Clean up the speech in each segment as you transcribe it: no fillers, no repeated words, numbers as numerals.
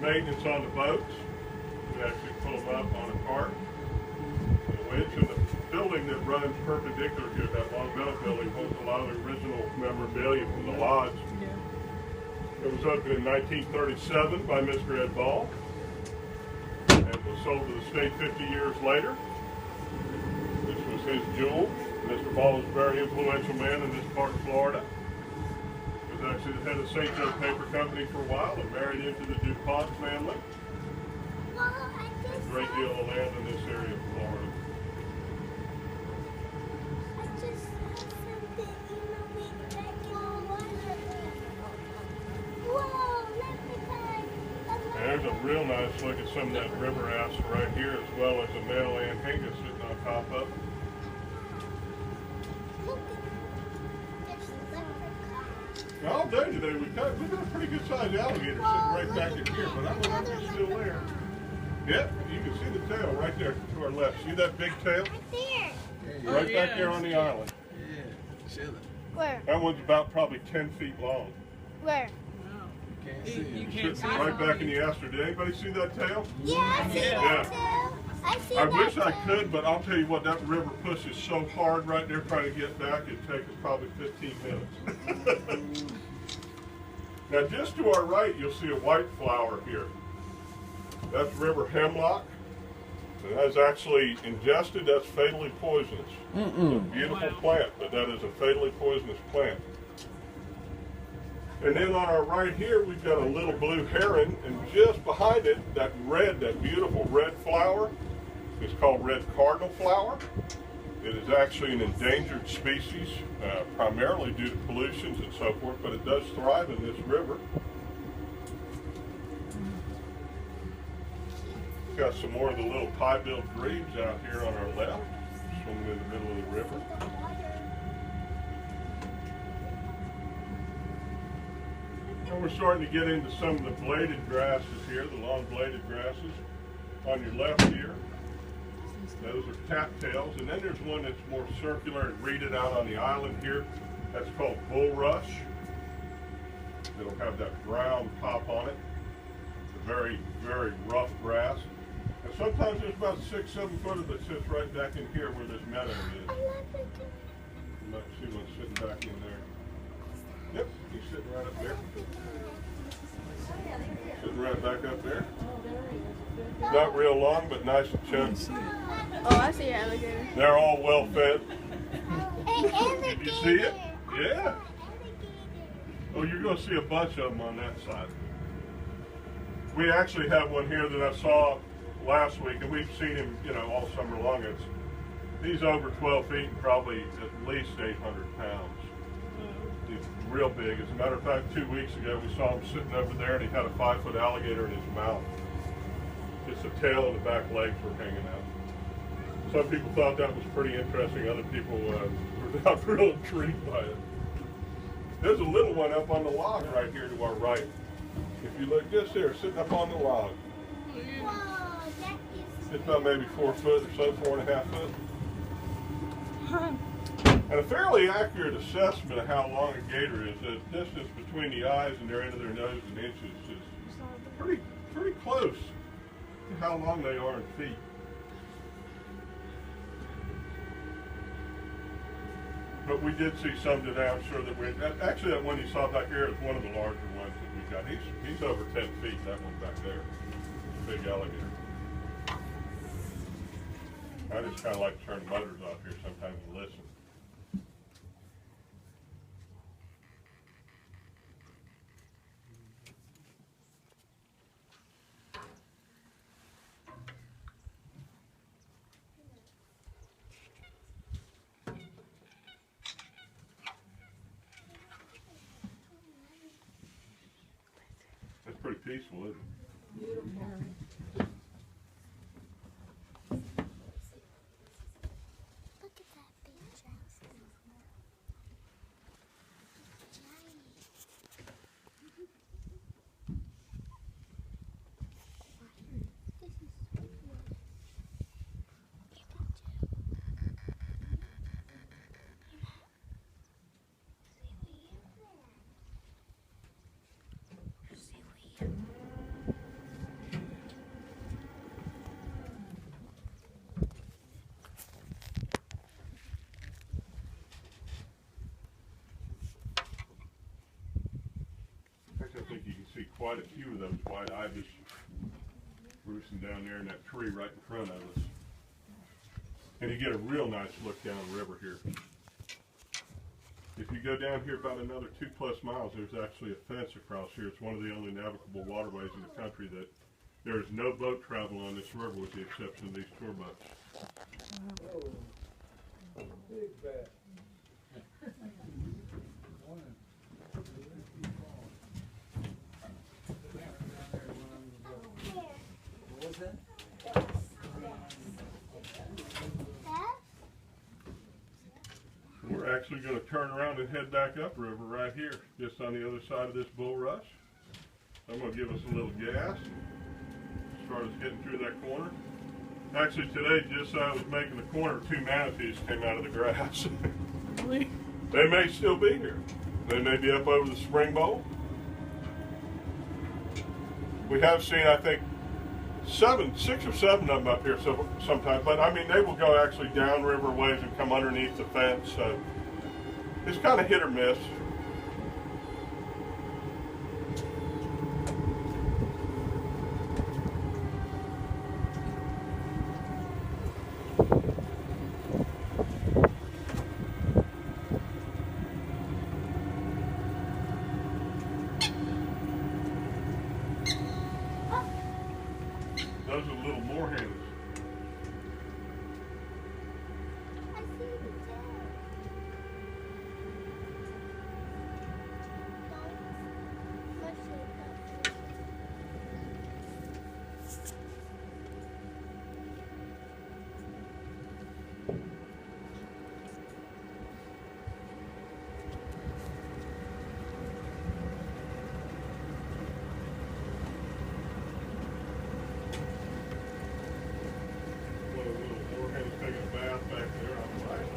maintenance on the boats. We actually pull them up on a cart. The winch and the building that runs perpendicular to that long metal building holds a lot of the original memorabilia from the lodge. It was opened in 1937 by Mr. Ed Ball and was sold to the state 50 years later. This was his jewel. Mr. Ball was a very influential man in this part of Florida. He was actually the head of St. Joe Paper Company for a while and married into the DuPont family. A great deal of land in this area of Florida. There's a real nice look at some of that river ass right here, as well as a male anhinga sitting on top of it. All day today, we've got a pretty good sized alligator sitting right back in here, but I don't know if he's still there. Yep, you can see the tail right there to our left. See that big tail? Right there. Right back there on the island. Yeah, chilling. Where? That one's about probably 10 feet long. Where? Can't see him. You can't see Right back in the aster. Did anybody see that tail? Yeah, I see that too. I wish I could, but I'll tell you what, that river pushes so hard right there trying to get back, it'd take us probably 15 minutes. Now just to our right, you'll see a white flower here. That's River Hemlock. And that's actually ingested, that's fatally poisonous. It's a beautiful plant, but that is a fatally poisonous plant. And then on our right here, we've got a little blue heron, and just behind it, that beautiful red flower is called red cardinal flower. It is actually an endangered species, primarily due to pollutions and so forth, but it does thrive in this river. Got some more of the little pie-billed grebes out here on our left, swimming in the middle of the river. And we're starting to get into some of the bladed grasses here, the long bladed grasses. On your left here, those are cattails, and then there's one that's more circular and reeded out on the island here. That's called Bulrush. It'll have that brown top on it. It's a very, very rough grass. And sometimes there's about 6-7 foot of it sits right back in here where this meadow is. You might see one sitting back in there. Yep, he's sitting right up there. Sitting right back up there. Not real long, but nice and chunky. Oh, I see an alligator. They're all well fed. Hey, Did you see it? Yeah. Oh, you're going to see a bunch of them on that side. We actually have one here that I saw last week, and we've seen him, all summer long. He's over 12 feet and probably at least 800 pounds. He's real big. As a matter of fact, 2 weeks ago, we saw him sitting over there, and he had a 5-foot alligator in his mouth. Just the tail and the back legs were hanging out. Some people thought that was pretty interesting. Other people were not real intrigued by it. There's a little one up on the log right here to our right. If you look just there, sitting up on the log. It's about maybe 4 foot or so, 4.5 foot. And a fairly accurate assessment of how long a gator is, the distance between the eyes and their end of their nose in inches is pretty close to how long they are in feet. But we did see some today. I'm sure that actually that one you saw back here is one of the larger ones that we got. He's over 10 feet, that one back there. Big alligator. I just kind of like to turn the motors off here sometimes and listen. That's pretty peaceful, isn't it? Beautiful. quite a few of those white ibis roosting down there in that tree right in front of us. And you get a real nice look down the river here. If you go down here about another 2+ miles, there's actually a fence across here. It's one of the only navigable waterways in the country that there is no boat travel on this river with the exception of these tour boats. Big bat. What was that? We're actually going to turn around and head back upriver right here, just on the other side of this bulrush. I'm going to give us a little gas as far as getting through that corner. Actually today, just as I was making the corner, 2 manatees came out of the grass. Really? They may still be here. They may be up over the spring bowl. We have seen, I think, 6 or 7 of them up here sometimes, but I mean, they will go actually downriver ways and come underneath the fence, so it's kind of hit or miss. Those are little moorhens. I see the tail. Don't mush it up. One of the little moorhens taking a bath back there on the right.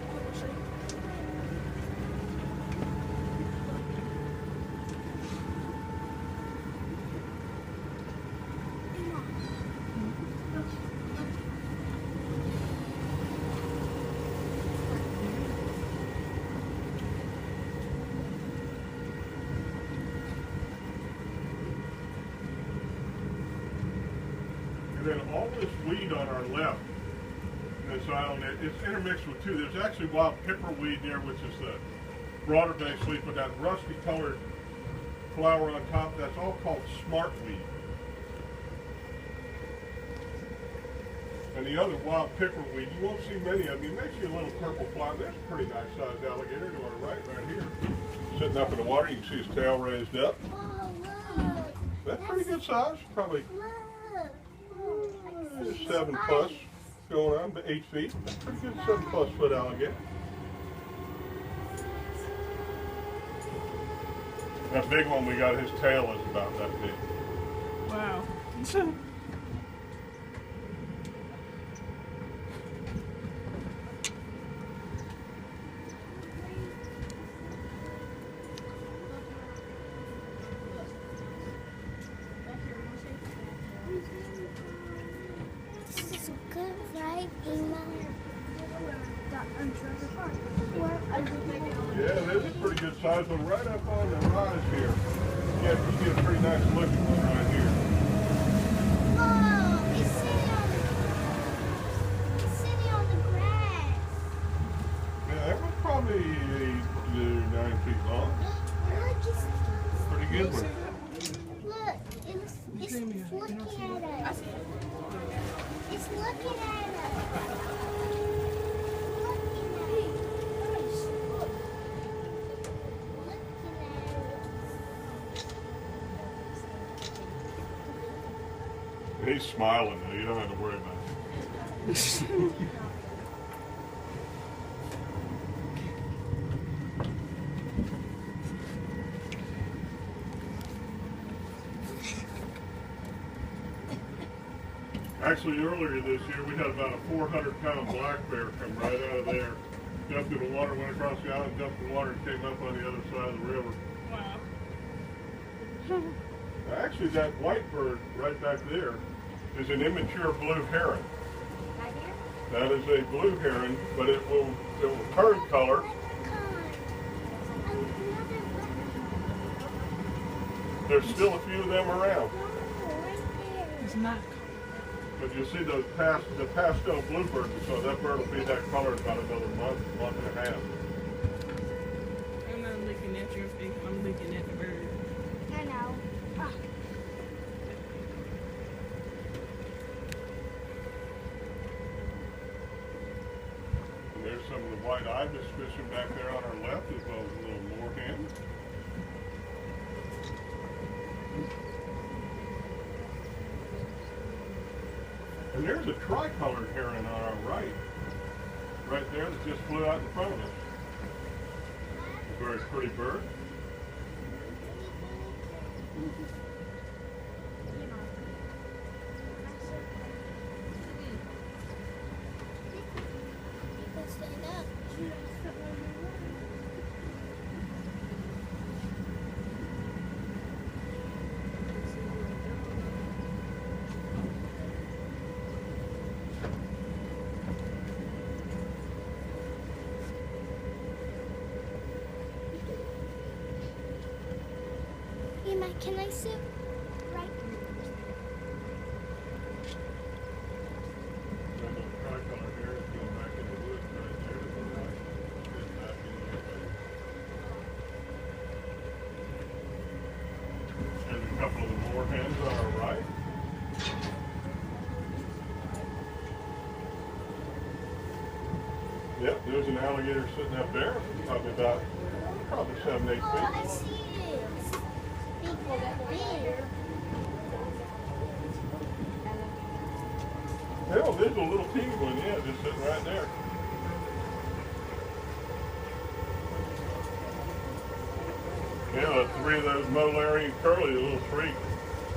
And then all this weed on our left in this island, it's intermixed with 2. There's actually wild pepperweed there, which is the broader based leaf with that rusty colored flower on top. That's all called smartweed. And the other wild pepperweed, you won't see many of them. You may see a little purple flower. There's a pretty nice sized alligator to our right here. Sitting up in the water, you can see his tail raised up. Oh, look. That's pretty good size, probably Look. 7+ going on to 8 feet. That's pretty good 7+ foot alligator. That big one we got, his tail is about that big. Wow. This is good, right, Emma? Yeah, there's a pretty good size one right up on the rise here. Yeah, you get a pretty nice looking one right here. Oh, he's sitting on the grass. Yeah, that was probably 8 to 9 feet long. Look, it's Pretty good one. look, it's looking at us. It's looking at us. He's smiling though, you don't have to worry about it. Actually, earlier this year, we had about a 400-pound black bear come right out of there, jumped in the water, went across the island, jumped in the water, and came up on the other side of the river. Wow. Actually, that white bird right back there is an immature blue heron. Right here? That is a blue heron, but it will turn color. There's still a few of them around. It's not. But you'll see the pastel bluebird, so that bird will be that color in about another month and a half. I'm not looking at your face. I'm looking at the bird. I know. Ah. And there's some of the white ibis fishing back there on our left, as well as a little moorhen. And there's a tricolored heron on our right. Right there that just flew out in front of us. A very pretty bird. People stand up. Emma, can I sit right? There's a tricolored heron going back in the woods right there to the right. Getting back in there. There's a couple of the moorhens on our right. Yep, there's an alligator sitting up there, probably 7, 8 feet. Oh, I see it. Big. Hell, there's a little teeny one, yeah, just sitting right there. Yeah, 3 of those Molarian curly, the little 3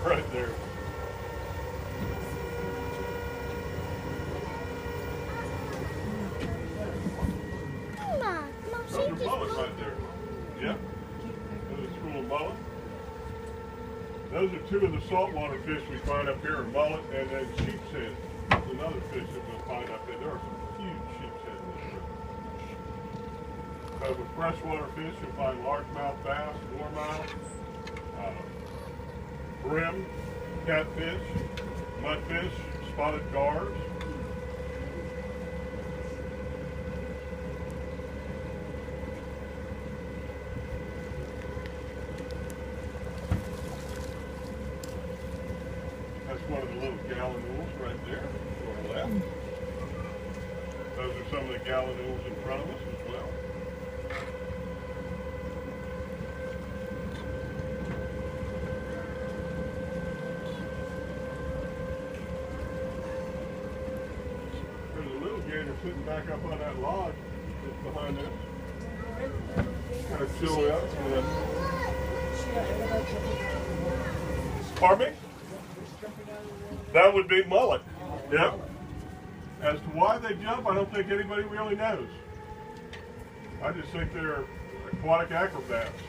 right there. Mom, Those are mullet right there. Yep. Those are school of mullet. Those are 2 of the saltwater fish we find up here, mullet and then sheep's head. That's another fish that we'll find up there. There are some huge sheep's head in this river. So with freshwater fish, you'll find largemouth bass, warmouth, brim, catfish, mudfish, spotted gars. That's one of the little gallinules right there to our left. Those are some of the gallinules in front of us as well. There's a little gator sitting back up on that log just behind us. Kind of chilling out. Pardon me? That would be mullet. Yep. As to why they jump, I don't think anybody really knows. I just think they're aquatic acrobats.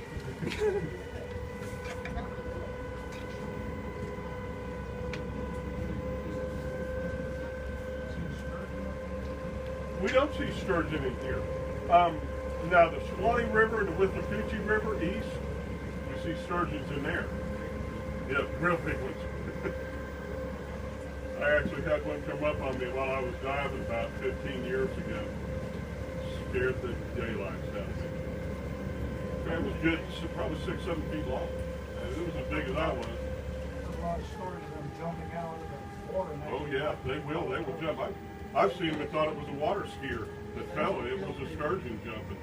We don't see sturgeon in here. Now the Swanee River and the Withlacoochee River east, we see sturgeons in there. Yeah, real big ones. I actually had one come up on me while I was diving about 15 years ago. Scared the daylights out of me. It was good, probably 6, 7 feet long. It was as big as I was. There's a lot of stories of them jumping out of the water. Oh yeah, they will jump. I've seen them and thought it was a water skier that fell, and it was a sturgeon jumping.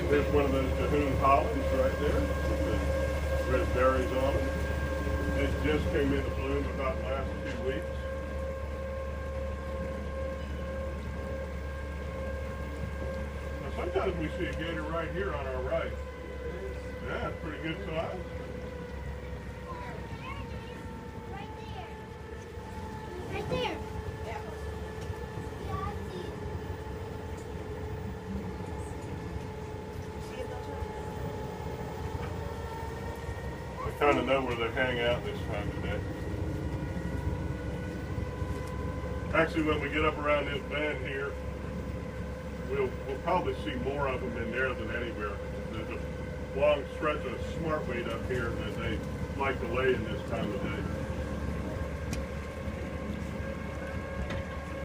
There's one of those Cahoon hollies right there with the red berries on them. It just came into bloom about the last 2 weeks. Now sometimes we see a gator right here on our right. Yeah, it's pretty good size. Right there. kind of know where they hang out this time of day. Actually, when we get up around this bend here, we'll probably see more of them in there than anywhere. There's a long stretch of smartweed up here that they like to lay in this time of day.